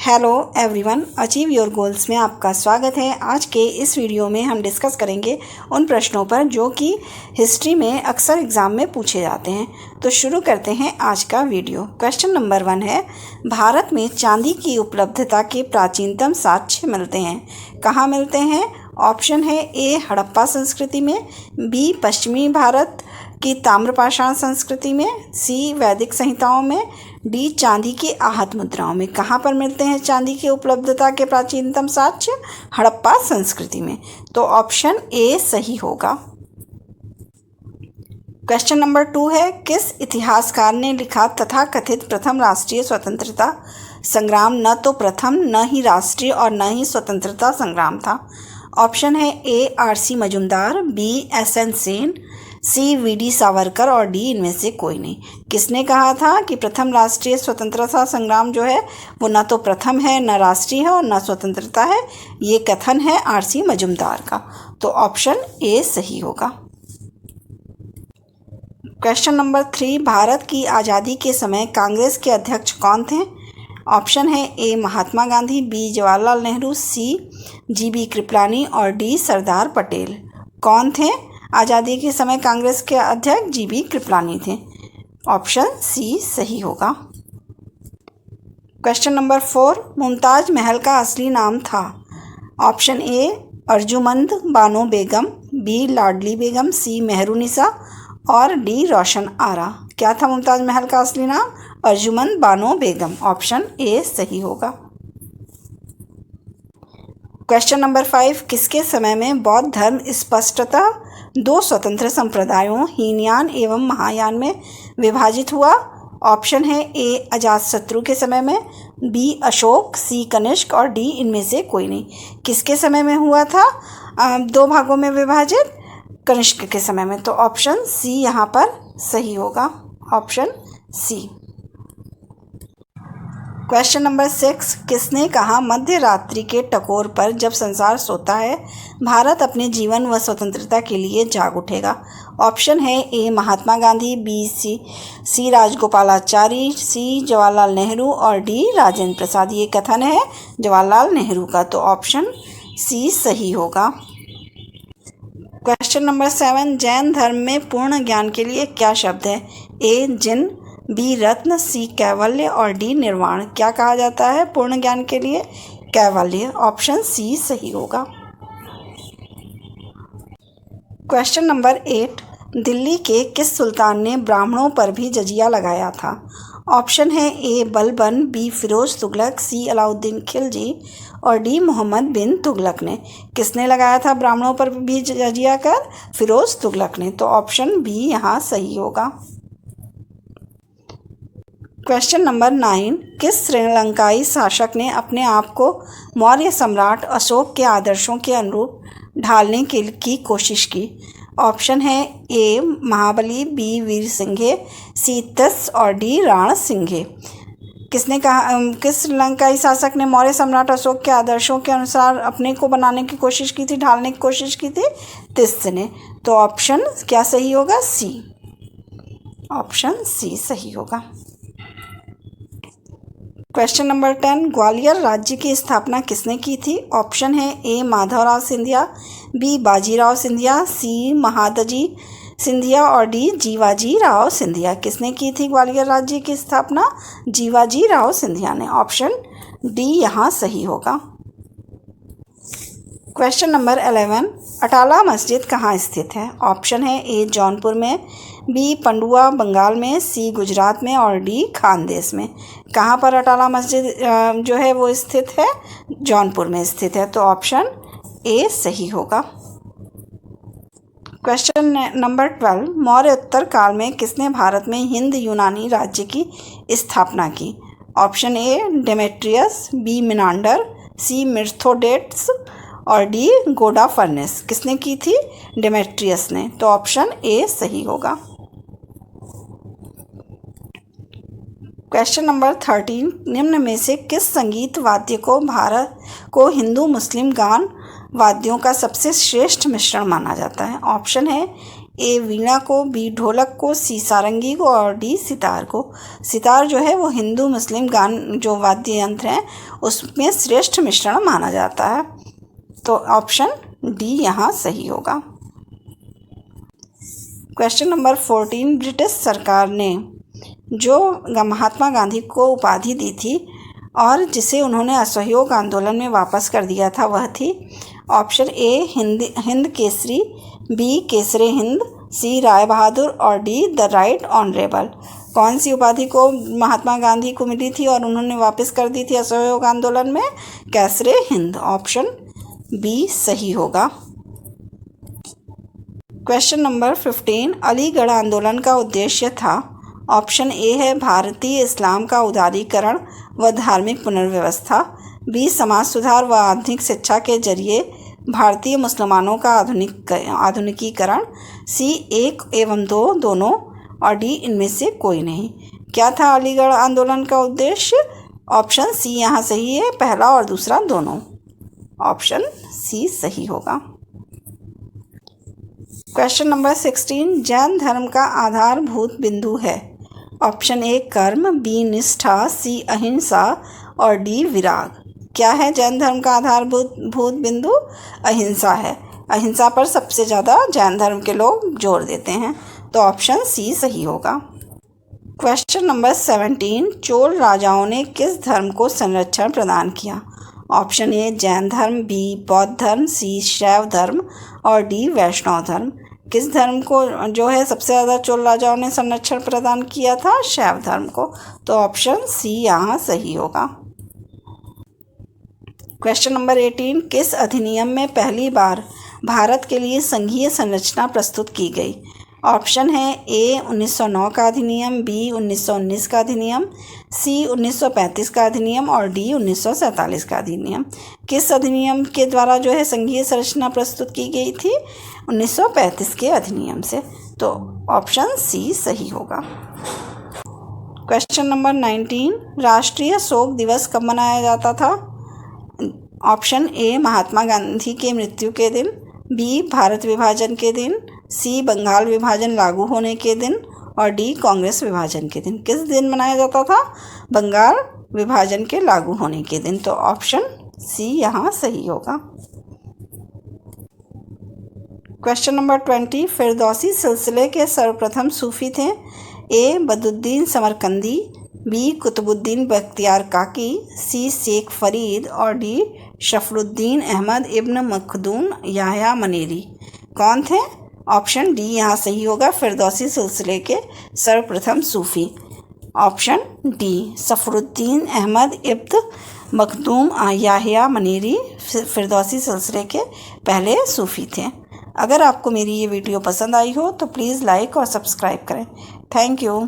Hello everyone, achieve your goals में आपका स्वागत है। आज के इस वीडियो में हम डिस्कस करेंगे उन प्रश्नों पर जो कि हिस्ट्री में अक्सर एग्ज़ाम में पूछे जाते हैं। तो शुरू करते हैं आज का वीडियो। क्वेश्चन नंबर 1 है, भारत में चांदी की उपलब्धता के प्राचीनतम साक्ष्य मिलते हैं। कहाँ मिलते हैं? ऑप्शन है ए हड़प्पा संस्कृति में, बी पश्चिमी भारत की ताम्रपाषाण संस्कृति में, सी वैदिक संहिताओं में, डी चांदी की आहत मुद्राओं में। कहाँ पर मिलते हैं चांदी की उपलब्धता के प्राचीनतम साक्ष्य? हड़प्पा संस्कृति में। तो ऑप्शन ए सही होगा। क्वेश्चन नंबर 2 है, किस इतिहासकार ने लिखा तथाकथित प्रथम राष्ट्रीय स्वतंत्रता संग्राम न तो प्रथम, न ही राष्ट्रीय और न ही स्वतंत्रता संग्राम था? ऑप्शन है A R C. Majumdar, B S N. Sen, C V D. Savarkar और डी इनमें से कोई नहीं। किसने कहा था कि प्रथम राष्ट्रीय स्वतंत्रता संग्राम जो है वो न तो प्रथम है, न राष्ट्रीय है और न स्वतंत्रता है? ये कथन है आर.सी. मजूमदार का। तो ऑप्शन ए सही होगा। क्वेश्चन नंबर 3, भारत की आज़ादी के समय कांग्रेस के अध्यक्ष कौन थे? ऑप्शन है ए महात्मा गांधी, बी जवाहरलाल नेहरू, सी जी.बी. कृपलानी और डी सरदार पटेल। कौन थे आज़ादी के समय कांग्रेस के अध्यक्ष? जी.बी. कृपलानी थे। ऑप्शन सी सही होगा। क्वेश्चन नंबर 4, मुमताज़ महल का असली नाम था? Option A Arjumand Bano Begum, B Ladli Begum, C Mehrunnisa और डी रोशन आरा। क्या था मुमताज़ महल का असली नाम? अर्जुमंद बानो बेगम। ऑप्शन ए सही होगा। क्वेश्चन नंबर 5, किसके समय में बौद्ध धर्म स्पष्टतः 2 स्वतंत्र संप्रदायों हीनयान एवं महायान में विभाजित हुआ? ऑप्शन है ए अजातशत्रु के समय में, बी अशोक, सी कनिष्क और डी इनमें से कोई नहीं। किसके समय में हुआ था 2 भागों में विभाजित? कनिष्क के समय में। तो ऑप्शन सी यहाँ पर सही होगा। Option C. क्वेश्चन नंबर 6, किसने कहा मध्य रात्रि के टकोर पर जब संसार सोता है भारत अपने जीवन व स्वतंत्रता के लिए जाग उठेगा? ऑप्शन है ए महात्मा गांधी, बी सी राजगोपालाचारी, सी जवाहरलाल नेहरू और डी राजेंद्र प्रसाद। ये कथन है जवाहरलाल नेहरू का। तो ऑप्शन सी सही होगा। क्वेश्चन नंबर 7, जैन धर्म में पूर्ण ज्ञान के लिए क्या शब्द है? ए जिन, बी रत्न, सी कैवल्य और डी निर्वाण। क्या कहा जाता है पूर्ण ज्ञान के लिए? कैवल्य। ऑप्शन सी सही होगा। क्वेश्चन नंबर 8, दिल्ली के किस सुल्तान ने ब्राह्मणों पर भी जजिया लगाया था? ऑप्शन है ए बलबन, बी फिरोज तुगलक, सी अलाउद्दीन खिलजी और डी मोहम्मद बिन तुगलक ने। किसने लगाया था ब्राह्मणों पर भी जजिया कर? फिरोज तुगलक ने। तो ऑप्शन बी यहाँ सही होगा। क्वेश्चन नंबर 9, किस श्रीलंकाई शासक ने अपने आप को मौर्य सम्राट अशोक के आदर्शों के अनुरूप ढालने की कोशिश की? ऑप्शन है ए महाबली, बी वीर सिंघे, सी तस और डी राण सिंघे। किसने कहा किस श्रीलंकाई शासक ने मौर्य सम्राट अशोक के आदर्शों के अनुसार अपने को बनाने की कोशिश की थी, ढालने की कोशिश की थी? तिस ने। तो ऑप्शन क्या सही होगा? सी। ऑप्शन सी सही होगा। क्वेश्चन नंबर 10, ग्वालियर राज्य की स्थापना किसने की थी? ऑप्शन है ए माधवराव सिंधिया, बी बाजीराव सिंधिया, सी महादजी सिंधिया और डी जीवाजी राव सिंधिया। किसने की थी ग्वालियर राज्य की स्थापना? जीवाजी राव सिंधिया ने। ऑप्शन डी यहाँ सही होगा। क्वेश्चन नंबर 11, अटाला मस्जिद कहाँ स्थित है? ऑप्शन है ए जौनपुर में, बी पंडुआ बंगाल में, सी गुजरात में और डी खानदेश में। कहाँ पर अटाला मस्जिद जो है वो स्थित है? जौनपुर में स्थित है। तो ऑप्शन ए सही होगा। क्वेश्चन नंबर 12, मौर्य उत्तर काल में किसने भारत में हिंद यूनानी राज्य की स्थापना की? Option A Demetrius, B Menander, C Mithridates और डी गोडा फर्नेस। किसने की थी? डेमेट्रियस ने। तो ऑप्शन ए सही होगा। क्वेश्चन नंबर 13, निम्न में से किस संगीत वाद्य को भारत को हिंदू मुस्लिम गान वाद्यों का सबसे श्रेष्ठ मिश्रण माना जाता है? ऑप्शन है ए वीणा को, बी ढोलक को, सी सारंगी को और डी सितार को। सितार जो है वो हिंदू मुस्लिम गान जो वाद्य यंत्र हैं उसमें श्रेष्ठ मिश्रण माना जाता है। तो ऑप्शन डी यहाँ सही होगा। क्वेश्चन नंबर 14, ब्रिटिश सरकार ने जो महात्मा गांधी को उपाधि दी थी और जिसे उन्होंने असहयोग आंदोलन में वापस कर दिया था वह थी option A Hind Kesari, B Kaiser i Hind, C Rai Bahadur और डी द राइट ऑनरेबल। कौन सी उपाधि को महात्मा गांधी को मिली थी और उन्होंने वापस कर दी थी असहयोग आंदोलन में? केसरे हिंद। ऑप्शन बी सही होगा। क्वेश्चन नंबर 15, अलीगढ़ आंदोलन का उद्देश्य था। ऑप्शन ए है भारतीय इस्लाम का उदारीकरण व धार्मिक पुनर्व्यवस्था, बी समाज सुधार व आधुनिक शिक्षा के जरिए भारतीय मुसलमानों का आधुनिकीकरण, सी एक एवं दो दोनों और डी इनमें से कोई नहीं। क्या था अलीगढ़ आंदोलन का उद्देश्य? ऑप्शन सी यहाँ सही है, पहला और दूसरा दोनों। ऑप्शन सी सही होगा। क्वेश्चन नंबर 16, जैन धर्म का आधारभूत बिंदु है। ऑप्शन ए कर्म, बी निष्ठा, सी अहिंसा और डी विराग। क्या है जैन धर्म का आधारभूत बिंदु? अहिंसा है। अहिंसा पर सबसे ज़्यादा जैन धर्म के लोग जोर देते हैं, तो ऑप्शन सी सही होगा। क्वेश्चन नंबर 17, चोल राजाओं ने किस धर्म को संरक्षण प्रदान किया? ऑप्शन ए जैन धर्म, बी बौद्ध धर्म, सी शैव धर्म और डी वैष्णव धर्म। किस धर्म को जो है सबसे ज़्यादा चोल राजाओं ने संरक्षण प्रदान किया था? शैव धर्म को। तो ऑप्शन सी यहाँ सही होगा। क्वेश्चन नंबर 18, किस अधिनियम में पहली बार भारत के लिए संघीय संरचना प्रस्तुत की गई? ऑप्शन है ए 1909 का अधिनियम, बी 1919 का अधिनियम, सी 1935 का अधिनियम और डी 1947 का अधिनियम। किस अधिनियम के द्वारा जो है संघीय संरचना प्रस्तुत की गई थी? 1935 के अधिनियम से। तो ऑप्शन सी सही होगा। क्वेश्चन नंबर 19, राष्ट्रीय शोक दिवस कब मनाया जाता था? ऑप्शन ए महात्मा गांधी के मृत्यु के दिन, बी भारत विभाजन के दिन, सी बंगाल विभाजन लागू होने के दिन और डी कांग्रेस विभाजन के दिन। किस दिन मनाया जाता था? बंगाल विभाजन के लागू होने के दिन। तो ऑप्शन सी यहाँ सही होगा। क्वेश्चन नंबर 20, फिरदौसी सिलसिले के सर्वप्रथम सूफी थे। ए बदुद्दीन समरकंदी, बी कुतुबुद्दीन बख्तियार काकी, सी शेख फरीद और डी शफरुद्दीन अहमद इब्न मखदूम याह्या मनेरी। कौन थे? ऑप्शन डी यहाँ सही होगा, फिरदौसी सिलसिले के सर्वप्रथम सूफी। ऑप्शन डी सफरुद्दीन अहमद इब्न मखदूम याह्या मनेरी फिरदौसी सिलसिले के पहले सूफी थे। अगर आपको मेरी ये वीडियो पसंद आई हो तो प्लीज़ लाइक और सब्सक्राइब करें। Thank you.